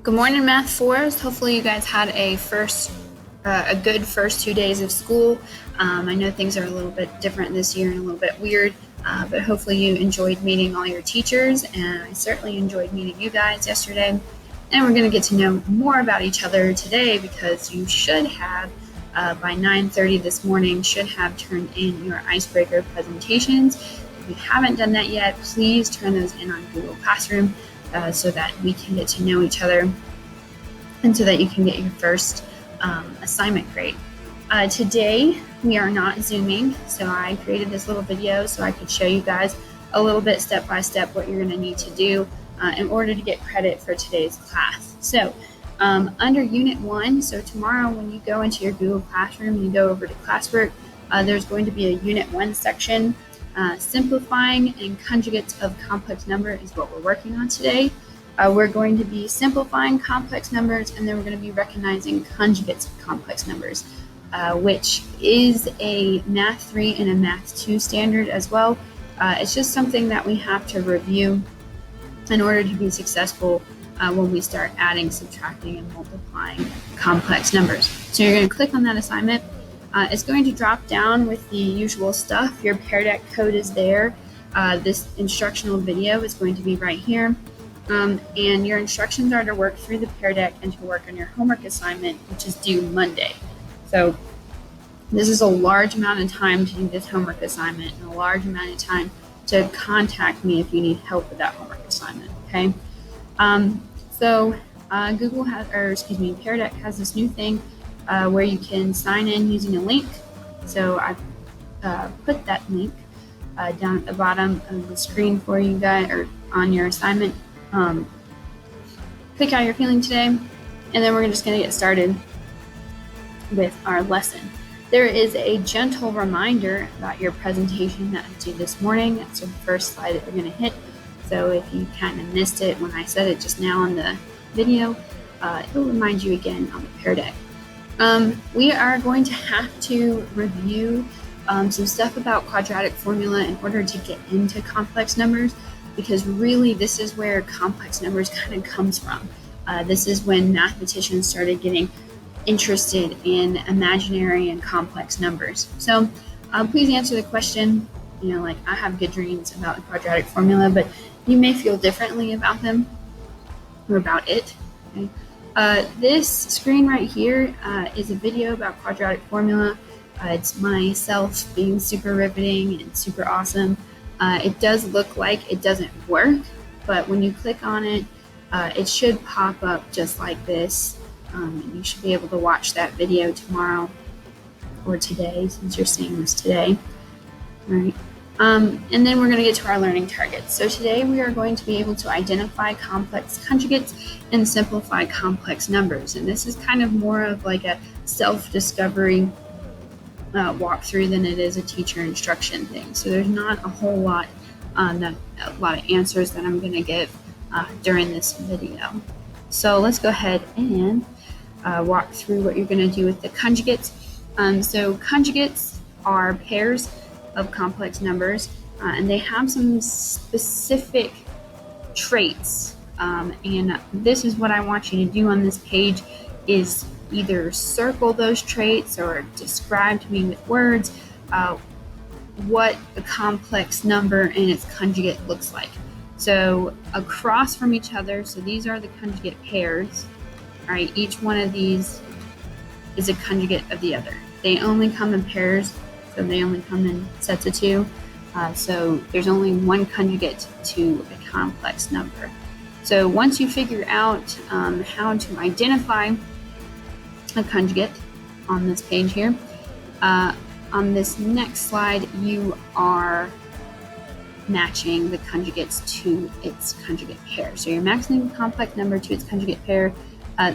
Good morning, Math 4s. Hopefully you guys had a good first 2 days of school. I know things are a little bit different this year and a little bit weird, but hopefully you enjoyed meeting all your teachers, and I certainly enjoyed meeting you guys yesterday. And we're going to get to know more about each other today because you should have, by 9:30 this morning, should have turned in your icebreaker presentations. If you haven't done that yet, please turn those in on Google Classroom. So that we can get to know each other and so that you can get your first assignment grade. Today, we are not Zooming, so I created this little video so I could show you guys a little bit step by step what you're going to need to do in order to get credit for today's class. So under Unit 1, so tomorrow when you go into your Google Classroom and you go over to classwork, there's going to be a Unit 1 section. Simplifying and conjugates of complex number is what we're working on today. We're going to be simplifying complex numbers, and then we're going to be recognizing conjugates of complex numbers, which is a Math 3 and a Math 2 standard as well. It's just something that we have to review in order to be successful when we start adding, subtracting, and multiplying complex numbers. So you're going to click on that assignment. It's going to drop down with the usual stuff. Your Pear Deck code is there. This instructional video is going to be right here. And your instructions are to work through the Pear Deck and to work on your homework assignment, which is due Monday. So this is a large amount of time to do this homework assignment and a large amount of time to contact me if you need help with that homework assignment, okay? Pear Deck has this new thing where you can sign in using a link. So I've put that link down at the bottom of the screen for you guys, or on your assignment. Click how you're feeling today, and then we're just going to get started with our lesson. There is a gentle reminder about your presentation that is due this morning. That's the first slide that you're going to hit. So if you kind of missed it when I said it just now on the video, it will remind you again on the Pear Deck. We are going to have to review some stuff about quadratic formula in order to get into complex numbers, because really this is where complex numbers kind of comes from. This is when mathematicians started getting interested in imaginary and complex numbers. So please answer the question, like I have good dreams about the quadratic formula, but you may feel differently about them or about it. Okay? This screen right here is a video about quadratic formula. It's myself being super riveting and super awesome. It does look like it doesn't work, but when you click on it, it should pop up just like this. And you should be able to watch that video tomorrow or today, since you're seeing this today. All right. And then we're going to get to our learning targets. So today we are going to be able to identify complex conjugates and simplify complex numbers. And this is kind of more of like a self-discovery walkthrough than it is a teacher instruction thing. So there's not a whole lot, a lot of answers that I'm going to give during this video. So let's go ahead and walk through what you're going to do with the conjugates. So conjugates are pairs of complex numbers, and they have some specific traits, and this is what I want you to do on this page, is either circle those traits or describe to me with words what a complex number and its conjugate looks like. So across from each other, so these are the conjugate pairs. All right, each one of these is a conjugate of the other. They only come in pairs, so they only come in sets of two. So there's only one conjugate to a complex number. So once you figure out how to identify a conjugate on this page here, on this next slide, you are matching the conjugates to its conjugate pair. So you're matching the complex number to its conjugate pair.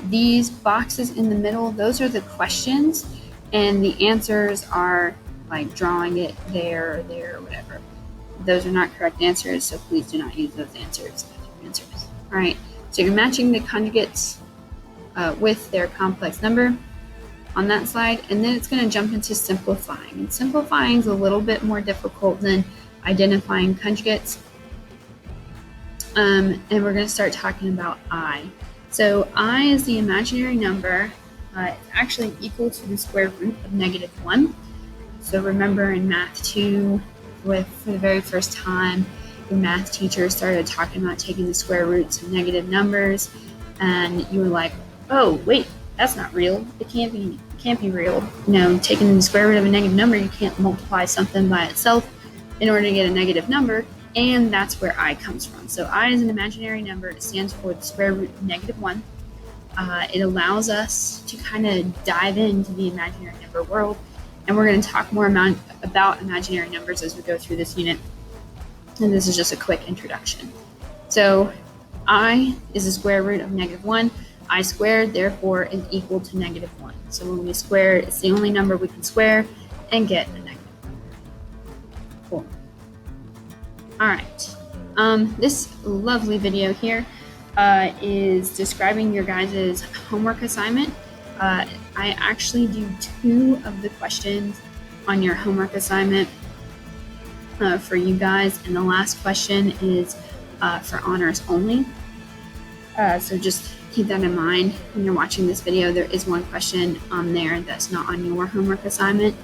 These boxes in the middle, those are the questions, and the answers are like drawing it there or there or whatever. Those are not correct answers, so please do not use those answers as your answers. All right, so you're matching the conjugates with their complex number on that slide, and then it's going to jump into simplifying. And simplifying is a little bit more difficult than identifying conjugates. And we're going to start talking about I. So I is the imaginary number. It's actually equal to the square root of -1. So remember in Math 2, for the very first time, your math teacher started talking about taking the square roots of negative numbers, and you were like, oh, wait, that's not real. It can't be real. Taking the square root of a negative number, you can't multiply something by itself in order to get a negative number, and that's where I comes from. So I is an imaginary number. It stands for the square root of -1. It allows us to kind of dive into the imaginary number world, and we're going to talk more about imaginary numbers as we go through this unit. And this is just a quick introduction. So I is the square root of -1. I squared, therefore, is equal to -1. So when we square, it's the only number we can square and get a negative number. Cool. All right. This lovely video here is describing your guys' homework assignment. I actually do 2 of the questions on your homework assignment for you guys, and the last question is for honors only. So just keep that in mind when you're watching this video. There is one question on there that's not on your homework assignment.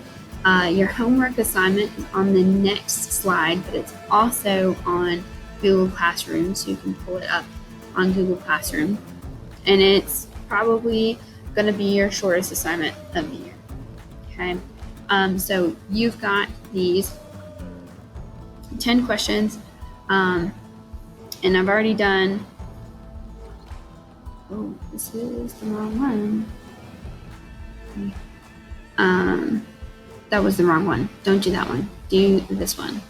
Your homework assignment is on the next slide, but it's also on Google Classroom, so you can pull it up on Google Classroom. And it's probably going to be your shortest assignment of the year. Okay, so you've got these 10 questions, and I've already done. Oh, this is the wrong one. That was the wrong one. Don't do that one. Do this one.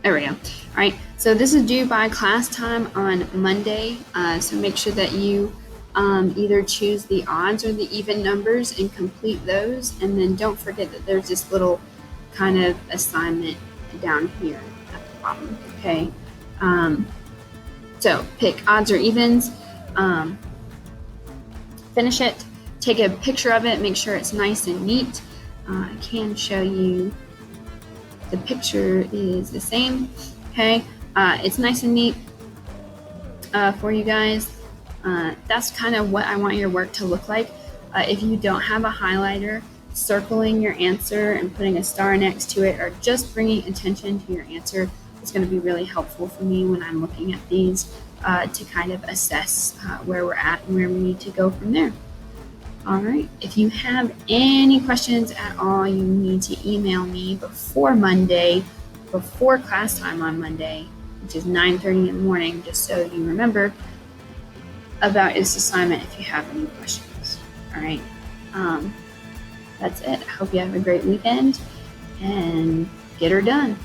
There we go. All right. So this is due by class time on Monday. So make sure that you either choose the odds or the even numbers and complete those. And then don't forget that there's this little kind of assignment down here at the bottom. Okay. So pick odds or evens, finish it, take a picture of it, make sure it's nice and neat. I can show you the picture is the same. Okay, it's nice and neat for you guys. That's kind of what I want your work to look like. If you don't have a highlighter, circling your answer and putting a star next to it, or just bringing attention to your answer, is going to be really helpful for me when I'm looking at these to kind of assess where we're at and where we need to go from there. All right. If you have any questions at all, you need to email me before Monday, before class time on Monday, which is 9:30 in the morning, just so you remember about this assignment if you have any questions. All right. That's it. I hope you have a great weekend and get her done.